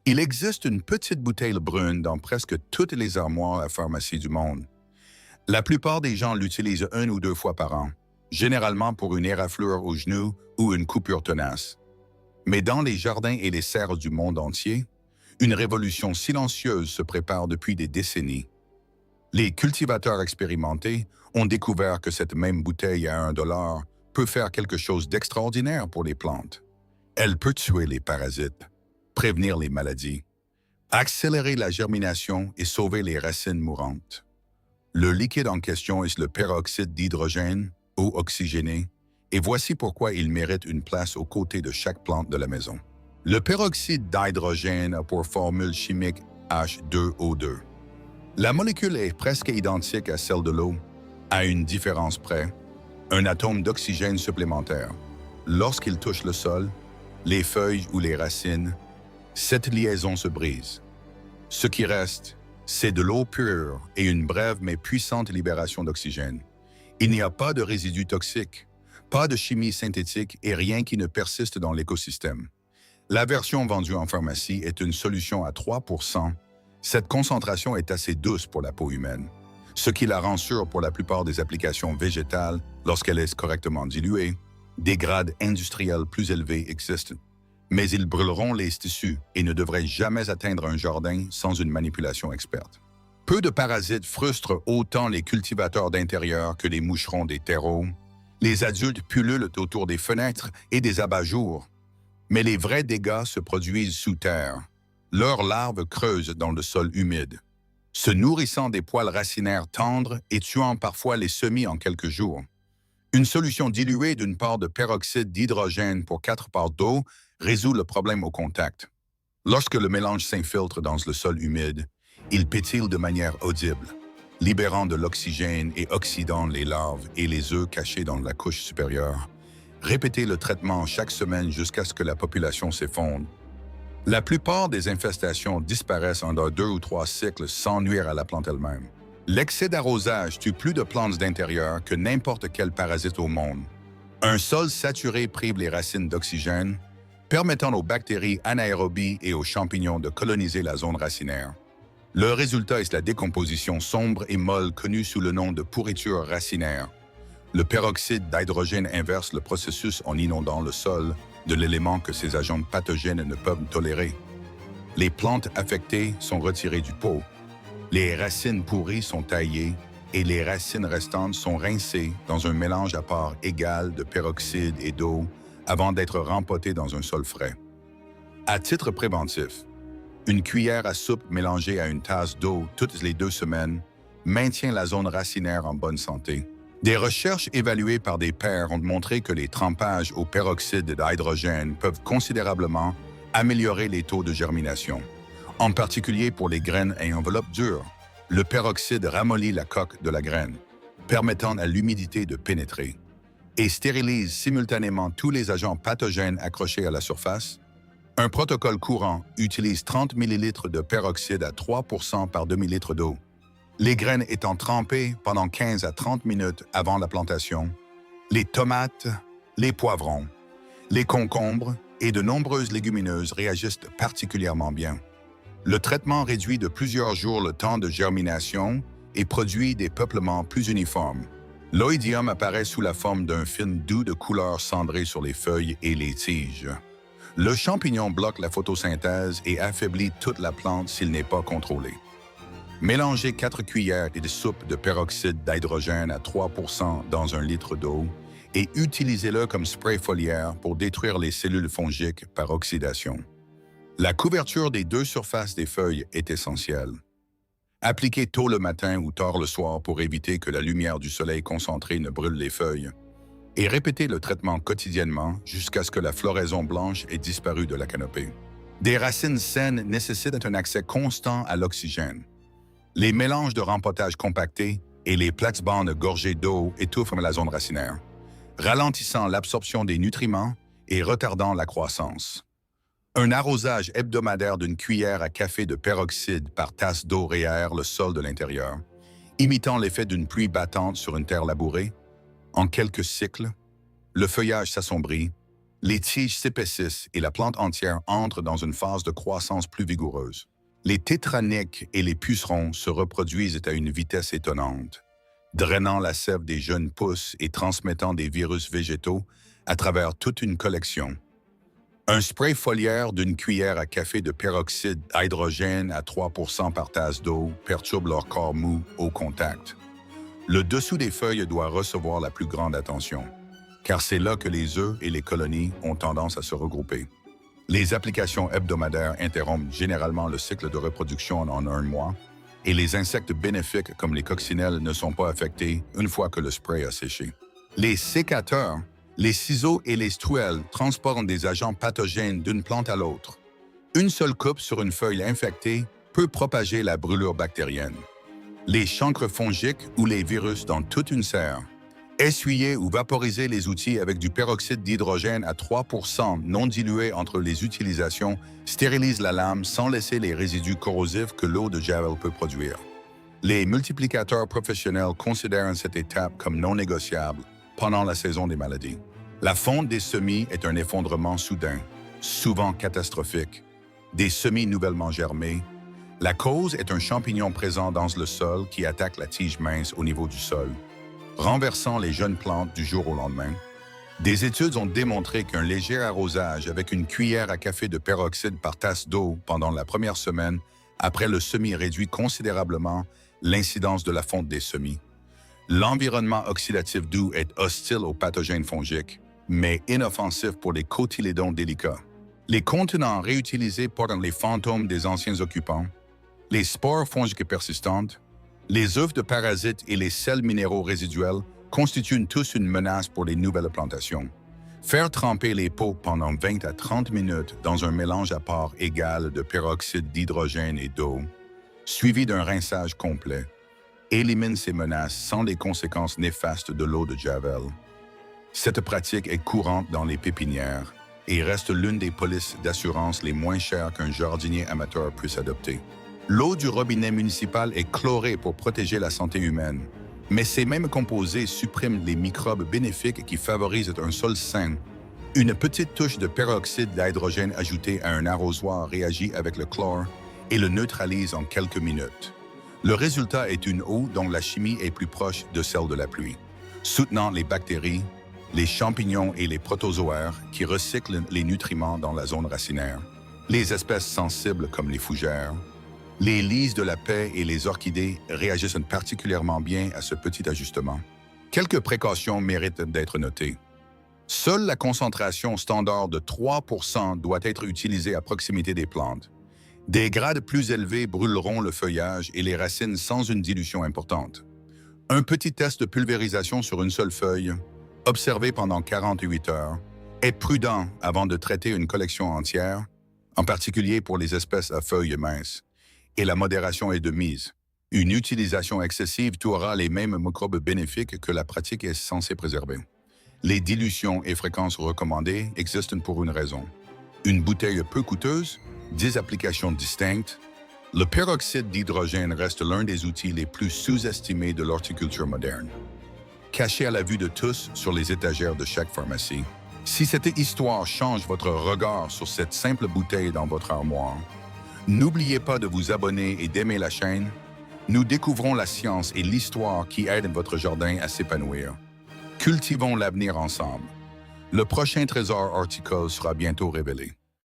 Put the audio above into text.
Il existe une petite bouteille brune dans presque toutes les armoires à pharmacie du monde. La plupart des gens l'utilisent 1 ou 2 fois par an, généralement pour une éraflure au genou ou une coupure tenace. Mais dans les jardins et les serres du monde entier, une révolution silencieuse se prépare depuis des décennies. Les cultivateurs expérimentés ont découvert que cette même bouteille à 1 $ peut faire quelque chose d'extraordinaire pour les plantes. Elle peut tuer les parasites, prévenir les maladies, accélérer la germination et sauver les racines mourantes. Le liquide en question est le peroxyde d'hydrogène, eau oxygénée, et voici pourquoi il mérite une place aux côtés de chaque plante de la maison. Le peroxyde d'hydrogène a pour formule chimique H2O2. La molécule est presque identique à celle de l'eau, à une différence près, un atome d'oxygène supplémentaire. Lorsqu'il touche le sol, les feuilles ou les racines, cette liaison se brise. Ce qui reste, c'est de l'eau pure et une brève mais puissante libération d'oxygène. Il n'y a pas de résidus toxiques, pas de chimie synthétique et rien qui ne persiste dans l'écosystème. La version vendue en pharmacie est une solution à 3%. Cette concentration est assez douce pour la peau humaine, ce qui la rend sûre pour la plupart des applications végétales lorsqu'elle est correctement diluée. Des grades industriels plus élevés existent, mais ils brûleront les tissus et ne devraient jamais atteindre un jardin sans une manipulation experte. Peu de parasites frustrent autant les cultivateurs d'intérieur que les moucherons des terreaux. Les adultes pullulent autour des fenêtres et des abat-jours, mais les vrais dégâts se produisent sous terre. Leurs larves creusent dans le sol humide, se nourrissant des poils racinaires tendres et tuant parfois les semis en quelques jours. Une solution diluée d'une part de peroxyde d'hydrogène pour 4 parts d'eau résout le problème au contact. Lorsque le mélange s'infiltre dans le sol humide, il pétille de manière audible, libérant de l'oxygène et oxydant les larves et les œufs cachés dans la couche supérieure. Répétez le traitement chaque semaine jusqu'à ce que la population s'effondre. La plupart des infestations disparaissent en 2 ou 3 cycles sans nuire à la plante elle-même. L'excès d'arrosage tue plus de plantes d'intérieur que n'importe quel parasite au monde. Un sol saturé prive les racines d'oxygène, permettant aux bactéries anaérobies et aux champignons de coloniser la zone racinaire. Le résultat est la décomposition sombre et molle connue sous le nom de pourriture racinaire. Le peroxyde d'hydrogène inverse le processus en inondant le sol de l'élément que ces agents pathogènes ne peuvent tolérer. Les plantes affectées sont retirées du pot. Les racines pourries sont taillées et les racines restantes sont rincées dans un mélange à part égale de peroxyde et d'eau avant d'être rempotées dans un sol frais. À titre préventif, une cuillère à soupe mélangée à une tasse d'eau toutes les 2 semaines maintient la zone racinaire en bonne santé. Des recherches évaluées par des pairs ont montré que les trempages au peroxyde d'hydrogène peuvent considérablement améliorer les taux de germination. En particulier pour les graines à enveloppe dure, le peroxyde ramollit la coque de la graine, permettant à l'humidité de pénétrer, et stérilise simultanément tous les agents pathogènes accrochés à la surface. Un protocole courant utilise 30 ml de peroxyde à 3% par demi-litre d'eau. Les graines étant trempées pendant 15 à 30 minutes avant la plantation, les tomates, les poivrons, les concombres et de nombreuses légumineuses réagissent particulièrement bien. Le traitement réduit de plusieurs jours le temps de germination et produit des peuplements plus uniformes. L'oïdium apparaît sous la forme d'un film doux de couleur cendrée sur les feuilles et les tiges. Le champignon bloque la photosynthèse et affaiblit toute la plante s'il n'est pas contrôlé. Mélangez 4 cuillères de soupe de peroxyde d'hydrogène à 3% dans 1 litre d'eau et utilisez-le comme spray foliaire pour détruire les cellules fongiques par oxydation. La couverture des 2 surfaces des feuilles est essentielle. Appliquez tôt le matin ou tard le soir pour éviter que la lumière du soleil concentré ne brûle les feuilles. Et répétez le traitement quotidiennement jusqu'à ce que la floraison blanche ait disparu de la canopée. Des racines saines nécessitent un accès constant à l'oxygène. Les mélanges de rempotage compactés et les plates-bandes gorgées d'eau étouffent la zone racinaire, ralentissant l'absorption des nutriments et retardant la croissance. Un arrosage hebdomadaire d'une cuillère à café de peroxyde par tasse d'eau réaère le sol de l'intérieur, imitant l'effet d'une pluie battante sur une terre labourée. En quelques cycles, le feuillage s'assombrit, Les tiges s'épaississent et la plante entière entre dans une phase de croissance plus vigoureuse. Les tétraniques et les pucerons se reproduisent à une vitesse étonnante, drainant la sève des jeunes pousses et transmettant des virus végétaux à travers toute une collection. Un spray foliaire d'une cuillère à café de peroxyde d'hydrogène à 3% par tasse d'eau perturbe leur corps mou au contact. Le dessous des feuilles doit recevoir la plus grande attention, car c'est là que les œufs et les colonies ont tendance à se regrouper. Les applications hebdomadaires interrompent généralement le cycle de reproduction en un mois, et les insectes bénéfiques comme les coccinelles ne sont pas affectés une fois que le spray a séché. Les sécateurs, les ciseaux et les struelles transportent des agents pathogènes d'une plante à l'autre. Une seule coupe sur une feuille infectée peut propager la brûlure bactérienne. Les chancres fongiques ou les virus dans toute une serre. Essuyer ou vaporiser les outils avec du peroxyde d'hydrogène à 3% non dilué entre les utilisations stérilise la lame sans laisser les résidus corrosifs que l'eau de Javel peut produire. Les multiplicateurs professionnels considèrent cette étape comme non négociable pendant la saison des maladies. La fonte des semis est un effondrement soudain, souvent catastrophique. Des semis nouvellement germés. La cause est un champignon présent dans le sol qui attaque la tige mince au niveau du sol, renversant les jeunes plantes du jour au lendemain. Des études ont démontré qu'un léger arrosage avec une cuillère à café de peroxyde par tasse d'eau pendant la première semaine après le semis réduit considérablement l'incidence de la fonte des semis. L'environnement oxydatif doux est hostile aux pathogènes fongiques, mais inoffensif pour les cotylédons délicats. Les contenants réutilisés portent les fantômes des anciens occupants, les spores fongiques persistantes, les œufs de parasites et les sels minéraux résiduels constituent tous une menace pour les nouvelles plantations. Faire tremper les pots pendant 20 à 30 minutes dans un mélange à part égale de peroxyde d'hydrogène et d'eau, suivi d'un rinçage complet, élimine ces menaces sans les conséquences néfastes de l'eau de Javel. Cette pratique est courante dans les pépinières et reste l'une des polices d'assurance les moins chères qu'un jardinier amateur puisse adopter. L'eau du robinet municipal est chlorée pour protéger la santé humaine, mais ces mêmes composés suppriment les microbes bénéfiques qui favorisent un sol sain. Une petite touche de peroxyde d'hydrogène ajouté à un arrosoir réagit avec le chlore et le neutralise en quelques minutes. Le résultat est une eau dont la chimie est plus proche de celle de la pluie, soutenant les bactéries, les champignons et les protozoaires qui recyclent les nutriments dans la zone racinaire. Les espèces sensibles comme les fougères, les lys de la paix et les orchidées réagissent particulièrement bien à ce petit ajustement. Quelques précautions méritent d'être notées. Seule la concentration standard de 3% doit être utilisée à proximité des plantes. Des grades plus élevés brûleront le feuillage et les racines sans une dilution importante. Un petit test de pulvérisation sur une seule feuille, observé pendant 48 heures, est prudent avant de traiter une collection entière, en particulier pour les espèces à feuilles minces. Et la modération est de mise. Une utilisation excessive tuera les mêmes microbes bénéfiques que la pratique est censée préserver. Les dilutions et fréquences recommandées existent pour une raison. Une bouteille peu coûteuse, 10 applications distinctes. Le peroxyde d'hydrogène reste l'un des outils les plus sous-estimés de l'horticulture moderne. Caché à la vue de tous sur les étagères de chaque pharmacie. Si cette histoire change votre regard sur cette simple bouteille dans votre armoire, n'oubliez pas de vous abonner et d'aimer la chaîne. Nous découvrons la science et l'histoire qui aident votre jardin à s'épanouir. Cultivons l'avenir ensemble. Le prochain trésor horticole sera bientôt révélé.